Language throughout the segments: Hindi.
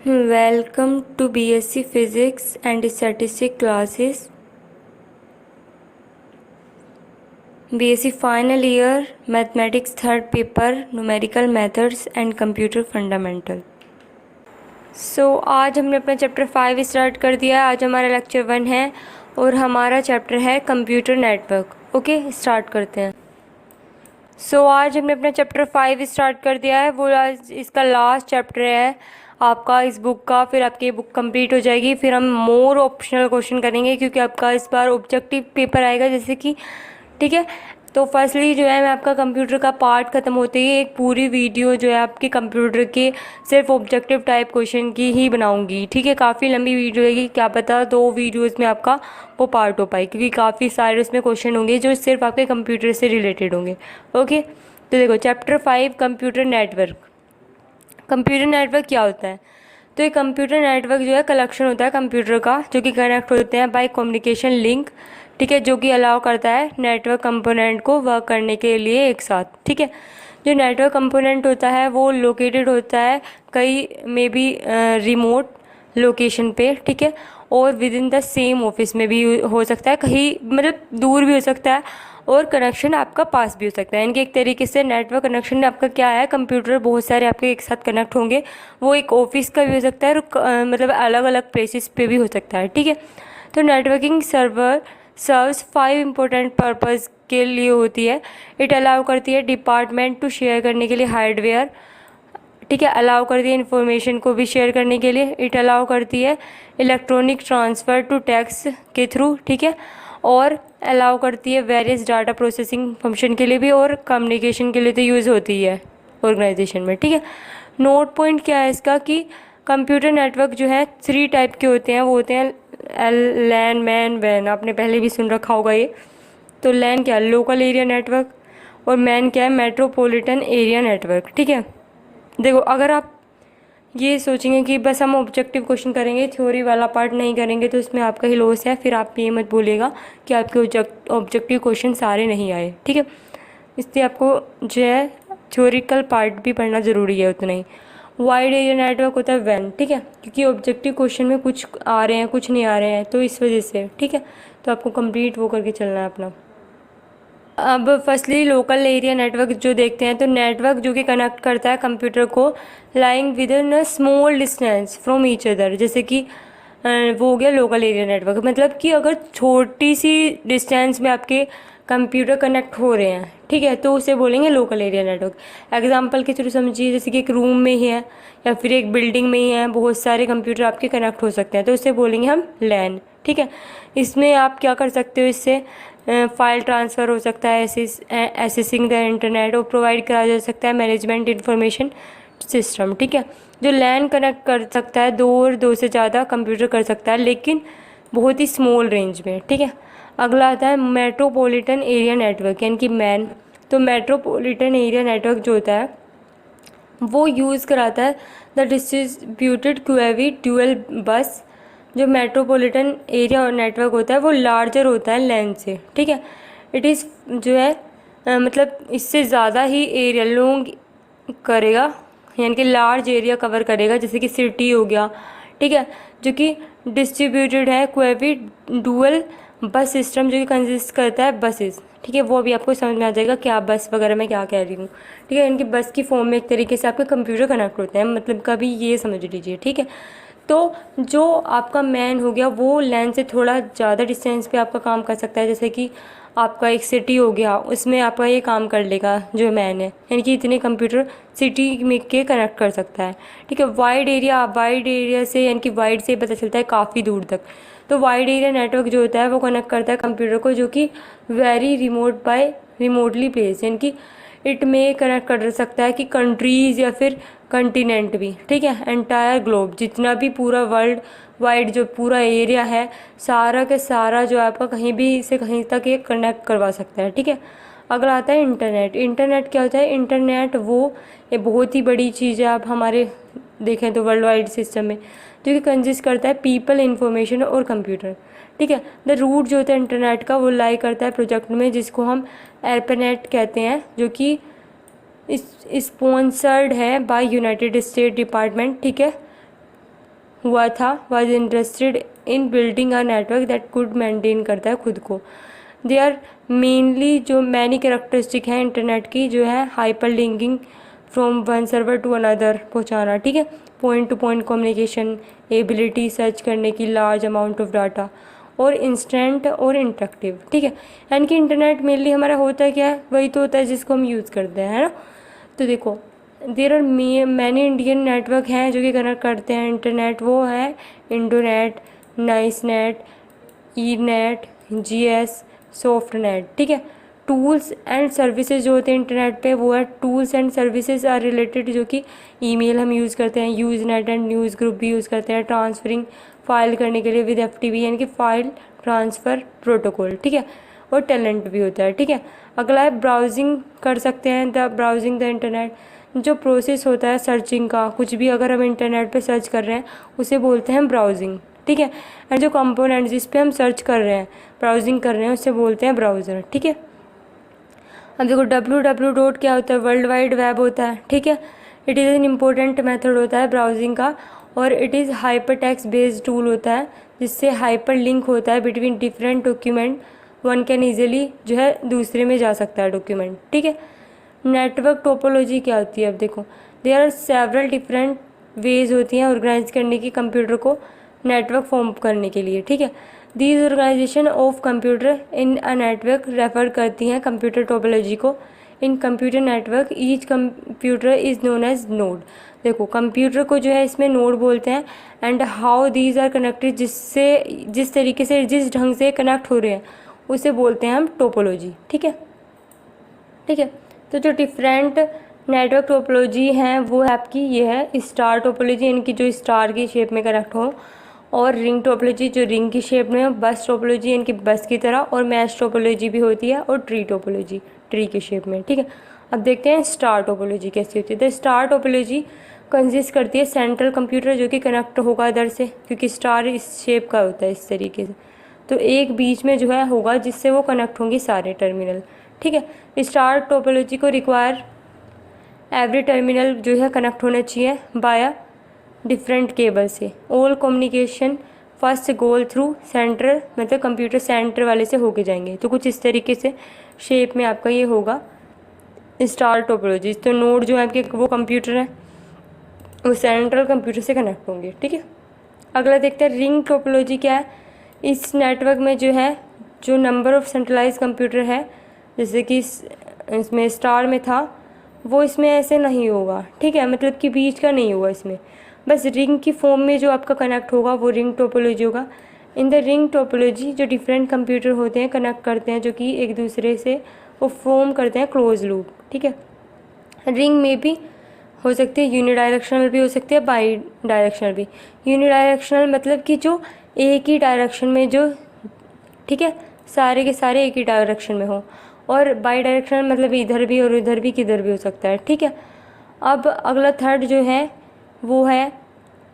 Welcome to BSc Physics and Statistics classes. BSc final year Mathematics third paper Numerical Methods and Computer Fundamental. आज हमने अपना चैप्टर 5 स्टार्ट कर दिया है। आज हमारा लेक्चर 1 है और हमारा चैप्टर है कंप्यूटर नेटवर्क। ओके, स्टार्ट करते हैं। आज हमने अपना चैप्टर 5 स्टार्ट कर दिया है। वो आज इसका लास्ट चैप्टर है आपका इस बुक का। फिर आपकी ये बुक कंप्लीट हो जाएगी। फिर हम मोर ऑप्शनल क्वेश्चन करेंगे क्योंकि आपका इस बार ऑब्जेक्टिव पेपर आएगा जैसे कि, ठीक है। तो फर्स्टली जो है मैं आपका कंप्यूटर का पार्ट ख़त्म होते ही एक पूरी वीडियो जो है आपके कंप्यूटर के सिर्फ ऑब्जेक्टिव टाइप क्वेश्चन की ही बनाऊंगी, ठीक है। काफ़ी लंबी वीडियो रहेगी, क्या पता 2 वीडियोस में आपका वो पार्ट हो पाए क्योंकि काफ़ी सारे उसमें क्वेश्चन होंगे जो सिर्फ आपके कंप्यूटर से रिलेटेड होंगे। ओके, तो देखो chapter 5 computer network. Computer network क्या होता है? तो ये कंप्यूटर नेटवर्क जो है कलेक्शन होता है कंप्यूटर का जो कि कनेक्ट होते हैं बाय कम्युनिकेशन लिंक, ठीक है, जो कि अलाउ करता है नेटवर्क कंपोनेंट को वर्क करने के लिए एक साथ, ठीक है। जो नेटवर्क कंपोनेंट होता है वो लोकेटेड होता है कई मे बी रिमोट लोकेशन पे, ठीक है, और with in the same office में भी हो सकता है, कहीं मतलब दूर भी हो सकता है और कनेक्शन आपका पास भी हो सकता है। इनके एक तरीके से नेटवर्क कनेक्शन आपका क्या है, कंप्यूटर बहुत सारे आपके एक साथ कनेक्ट होंगे। वो एक ऑफिस का भी हो सकता है और मतलब अलग अलग प्लेसेस पे भी हो सकता है, ठीक है। तो networking server serves 5 important purpose के लिए होती है। इट अलाउ करती है डिपार्टमेंट टू शेयर करने के लिए हार्डवेयर, ठीक है, अलाउ करती है इन्फॉर्मेशन को भी शेयर करने के लिए। इट अलाउ करती है इलेक्ट्रॉनिक ट्रांसफ़र टू टेक्स्ट के थ्रू, ठीक है, और अलाउ करती है वेरियस डाटा प्रोसेसिंग फंक्शन के लिए भी और कम्युनिकेशन के लिए तो यूज़ होती है ऑर्गेनाइजेशन में, ठीक है। नोट पॉइंट क्या है इसका कि कंप्यूटर नेटवर्क जो है 3 टाइप के होते हैं। वो होते हैं लैन, मैन, वैन। आपने पहले भी सुन रखा होगा ये। तो लैन क्या है, लोकल एरिया नेटवर्क, और मैन क्या है, मेट्रोपॉलिटन एरिया नेटवर्क, ठीक है। देखो अगर आप ये सोचेंगे कि बस हम ऑब्जेक्टिव क्वेश्चन करेंगे, थ्योरी वाला पार्ट नहीं करेंगे, तो इसमें आपका ही लॉस है। फिर आप ये मत बोलिएगा कि आपके ऑब्जेक्टिव क्वेश्चन सारे नहीं आए, ठीक है। इसलिए आपको जो है थ्योरिकल पार्ट भी पढ़ना ज़रूरी है उतना ही। वाइड एरिया नेटवर्क होता है वैन, ठीक है, क्योंकि ऑब्जेक्टिव क्वेश्चन में कुछ आ रहे हैं कुछ नहीं आ रहे हैं, तो इस वजह से, ठीक है। तो आपको कंप्लीट वो करके चलना है अपना। अब फर्स्टली लोकल एरिया नेटवर्क जो देखते हैं, तो नेटवर्क जो कि कनेक्ट करता है कंप्यूटर को lying with in a small distance from each other, जैसे कि वो हो गया लोकल एरिया नेटवर्क। मतलब कि अगर छोटी सी डिस्टेंस में आपके कंप्यूटर कनेक्ट हो रहे हैं, ठीक है, तो उसे बोलेंगे लोकल एरिया नेटवर्क। एग्जांपल के थ्रू समझिए, जैसे कि एक रूम में ही है या फिर एक बिल्डिंग में ही है, बहुत सारे कंप्यूटर आपके कनेक्ट हो सकते हैं, तो उसे बोलेंगे हम लैन, ठीक है। इसमें आप क्या कर सकते हो, इससे फाइल ट्रांसफ़र हो सकता है, एसेसिंग द इंटरनेट, और प्रोवाइड कराया जा सकता है मैनेजमेंट इंफॉर्मेशन सिस्टम, ठीक है। जो लैन कनेक्ट कर सकता है 2 और 2 से ज़्यादा कंप्यूटर कर सकता है, लेकिन बहुत ही स्मॉल रेंज में, ठीक है। अगला आता है मेट्रोपॉलिटन एरिया नेटवर्क यानी कि मैन। तो मेट्रोपॉलिटन एरिया नेटवर्क जो होता है वो यूज़ कराता है द डिस्ट्रीब्यूटेड क्यूएवी ड्यूअल बस। जो मेट्रोपॉलिटन एरिया नेटवर्क होता है वो लार्जर होता है लैन से, ठीक है। इट इज़ जो है मतलब इससे ज़्यादा ही एरिया लॉन्ग करेगा, यानी कि लार्ज एरिया कवर करेगा, जैसे कि सिटी हो गया, ठीक है, जो कि डिस्ट्रीब्यूटेड है क्यूएवी डुअल बस सिस्टम, जो कि कंसिस्ट करता है बसेस, ठीक है। वो भी आपको समझ में आ जाएगा क्या बस वगैरह मैं क्या कह रही हूँ, ठीक है। इनकी बस की फॉर्म में एक तरीके से आपके कंप्यूटर कनेक्ट होते हैं, मतलब कभी ये समझ लीजिए, ठीक है। तो जो आपका मैन हो गया वो लैन से थोड़ा ज़्यादा डिस्टेंस पे आपका काम कर सकता है, जैसे कि आपका एक सिटी हो गया, उसमें आपका ये काम कर लेगा जो मैन है, यानी कि इतने कंप्यूटर सिटी में के कनेक्ट कर सकता है, ठीक है। वाइड एरिया से यानी कि वाइड से पता चलता है काफ़ी दूर तक। तो वाइड एरिया नेटवर्क जो होता है वो कनेक्ट करता है कंप्यूटर को जो कि very remote by remotely place, यानी कि इट में कनेक्ट कर सकता है कि कंट्रीज़ या फिर कंटिनेंट भी, ठीक है। एंटायर ग्लोब, जितना भी पूरा वर्ल्ड वाइड जो पूरा एरिया है सारा के सारा जो आपका कहीं भी से कहीं तक ये कनेक्ट करवा सकता है, ठीक है। अगला आता है इंटरनेट। इंटरनेट क्या होता है? इंटरनेट वो ये बहुत ही बड़ी चीज़ है, आप हमारे देखें तो वर्ल्ड वाइड सिस्टम में, जो कि कंसिस्ट करता है पीपल, इंफॉर्मेशन और कंप्यूटर, ठीक है। द रूट जो होता है इंटरनेट का वो लाई करता है प्रोजेक्ट में जिसको हम एर्पानेट कहते हैं, जो कि स्पॉन्सर्ड है बाय यूनाइटेड स्टेट डिपार्टमेंट, ठीक है, हुआ था was interested in building a network that could maintain करता है खुद को। दे आर मेनली जो मैनी कैरेक्टरिस्टिक है इंटरनेट की जो है hyper linking from one server to another पहुँचाना, ठीक है, point to point communication, ability search करने की लार्ज अमाउंट ऑफ डाटा और इंस्टेंट और इंटरेक्टिव, ठीक है। यानी कि इंटरनेट मेनली हमारा होता क्या है, वही तो होता है जिसको हम यूज़ करते हैं, है ना। तो देखो there are many Indian network हैं जो कि कनेक्ट करते हैं इंटरनेट, वो है Indonet, nice net, E net, G S, soft net, ठीक है। टूल्स एंड सर्विसेज जो होते हैं इंटरनेट पे वो है tools and services are related, जो कि ईमेल हम यूज़ करते हैं, use net and news group भी यूज़ करते हैं ट्रांसफरिंग फाइल करने के लिए विद FTP यानी कि फाइल ट्रांसफ़र प्रोटोकॉल, ठीक है। और टैलेंट भी होता है, ठीक है। अगला है ब्राउजिंग कर सकते हैं, द ब्राउजिंग द इंटरनेट, जो प्रोसेस होता है सर्चिंग का, कुछ भी अगर हम इंटरनेट पे सर्च कर रहे हैं उसे बोलते हैं ब्राउजिंग, ठीक है। एंड जो कंपोनेंट जिस पे हम सर्च कर रहे हैं, ब्राउजिंग कर रहे हैं, उसे बोलते हैं ब्राउज़र, ठीक है। अब देखो www क्या होता है, वर्ल्ड वाइड वेब होता है, ठीक है। It is an important method होता है ब्राउजिंग का, और it is hyper text based tool होता है जिससे हाइपर लिंक होता है between different document, one can easily जो है दूसरे में जा सकता है डॉक्यूमेंट, ठीक है। नेटवर्क टोपोलॉजी क्या होती है, अब देखो there are several different ways होती हैं ऑर्गेनाइज करने की कंप्यूटर को नेटवर्क फॉर्म करने के लिए, ठीक है। These organization of computer in a network refer करती हैं कंप्यूटर टोपोलॉजी को। In computer network each computer is known as node. देखो कंप्यूटर को जो है इसमें नोड बोलते हैं, and how these are connected, जिससे जिस तरीके से जिस ढंग से कनेक्ट हो रहे हैं उसे बोलते हैं हम टोपोलॉजी, ठीक है, ठीक है। तो जो डिफरेंट नेटवर्क टोपोलॉजी हैं वो आपकी ये है स्टार टोपोलॉजी, इनकी जो स्टार की शेप में कनेक्ट हो, और रिंग टोपोलॉजी जो रिंग की शेप में हो, बस टोपोलॉजी इनकी बस की तरह, और मैश टोपोलॉजी भी होती है, और ट्री टोपोलॉजी ट्री की शेप में, ठीक है। अब देखते हैं स्टार टोपोलॉजी कैसी होती है। तो स्टार टोपोलॉजी कंसिस्ट करती है सेंट्रल कंप्यूटर जो कि कनेक्ट होगा इधर से, क्योंकि स्टार इस शेप का होता है इस तरीके से, तो एक बीच में जो है होगा जिससे वो कनेक्ट होंगी सारे टर्मिनल, ठीक है। स्टार टोपोलॉजी को रिक्वायर एवरी टर्मिनल जो है कनेक्ट होना चाहिए बाया डिफरेंट केबल से। All communication first goal through centre, मतलब कंप्यूटर सेंटर वाले से होके जाएंगे। तो कुछ इस तरीके से शेप में आपका ये होगा स्टार टोपोलॉजी। तो नोड जो है आपके वो कंप्यूटर है, वो सेंट्रल कंप्यूटर से कनेक्ट होंगे, ठीक है। अगला देखते हैं रिंग टोपोलॉजी क्या है। इस नेटवर्क में जो है जो नंबर ऑफ सेंट्रलाइज कंप्यूटर है, जैसे कि इसमें स्टार में था, वो इसमें ऐसे नहीं होगा, ठीक है, मतलब कि बीच का नहीं होगा इसमें, बस रिंग की फॉर्म में जो आपका कनेक्ट होगा वो रिंग टोपोलॉजी होगा। इन द रिंग टोपोलॉजी जो डिफरेंट कंप्यूटर होते हैं कनेक्ट करते हैं, जो कि एक दूसरे से वो फॉर्म करते हैं क्लोज लूप, ठीक है। रिंग में भी हो सकती है यूनिडायरेक्शनल भी हो सकती है, बाई डायरेक्शनल भी। यूनिडायरेक्शनल मतलब कि जो एक ही डायरेक्शन में जो, ठीक है, सारे के सारे एक ही डायरेक्शन में हो, और बाई डायरेक्शनल मतलब इधर भी और इधर भी, किधर भी हो सकता है, ठीक है। अब अगला थर्ड जो है वो है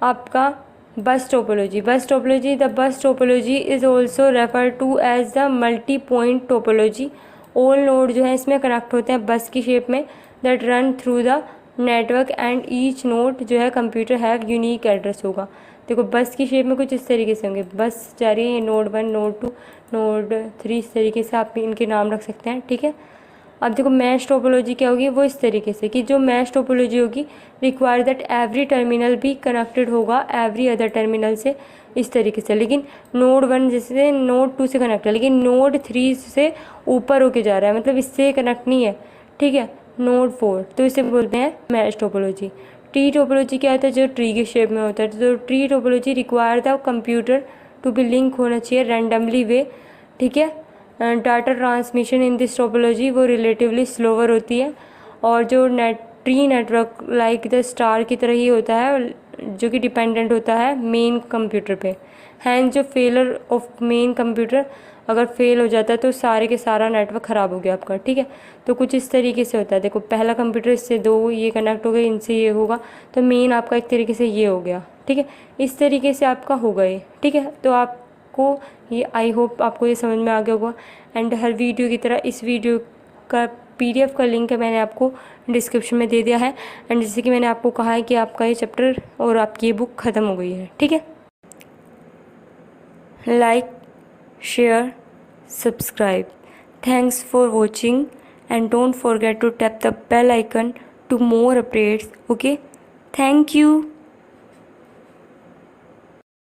आपका bus topology. Bus topology, the bus topology is also refer to as the multi point topology. All node जो है इसमें कनेक्ट होते हैं बस की शेप में, that run through the network, and each node जो है कंप्यूटर हैव यूनिक एड्रेस होगा। देखो बस की शेप में कुछ इस तरीके से होंगे, बस जा रही है नोड 1, नोड 2, नोड 3, इस तरीके से आप इनके नाम रख सकते हैं, ठीक है। अब देखो मैश टोपोलॉजी क्या होगी, वो इस तरीके से कि जो मैश टोपोलॉजी होगी रिक्वायर दैट एवरी टर्मिनल भी कनेक्टेड होगा एवरी अदर टर्मिनल से, इस तरीके से। लेकिन नोड 1 जैसे नोड 2 से कनेक्ट है, लेकिन नोड 3 से ऊपर होके जा रहा है, मतलब इससे कनेक्ट नहीं है, ठीक है, नोड 4, तो इसे बोलते हैं मैश टोपोलॉजी। ट्री टोपोलॉजी क्या होता है, जो ट्री के शेप में होता है। तो tree topology require the computer to be link होना चाहिए रैंडमली वे, ठीक है। Data transmission in this topology वो रिलेटिवली स्लोवर होती है, और जो tree network like the star की तरह ही होता है, जो कि डिपेंडेंट होता है मेन कंप्यूटर पे। हैंस जो फेलर ऑफ मेन कंप्यूटर अगर फेल हो जाता है तो सारे के सारा नेटवर्क ख़राब हो गया आपका, ठीक है। तो कुछ इस तरीके से होता है। देखो पहला कंप्यूटर इससे 2 ये कनेक्ट हो गए, इनसे ये होगा, तो मेन आपका एक तरीके से ये हो गया, ठीक है। इस तरीके से आपका हो गए, ठीक है। तो आपको ये, आई होप आपको ये समझ में आ गया होगा। एंड हर वीडियो की तरह इस वीडियो का PDF का लिंक है मैंने आपको डिस्क्रिप्शन में दे दिया है। एंड जैसे कि मैंने आपको कहा है कि आपका ये चैप्टर और आपकी ये बुक ख़त्म हो गई है, ठीक है। Like, share, subscribe. Thanks for watching and don't forget to tap the bell icon to more updates. Okay, thank you.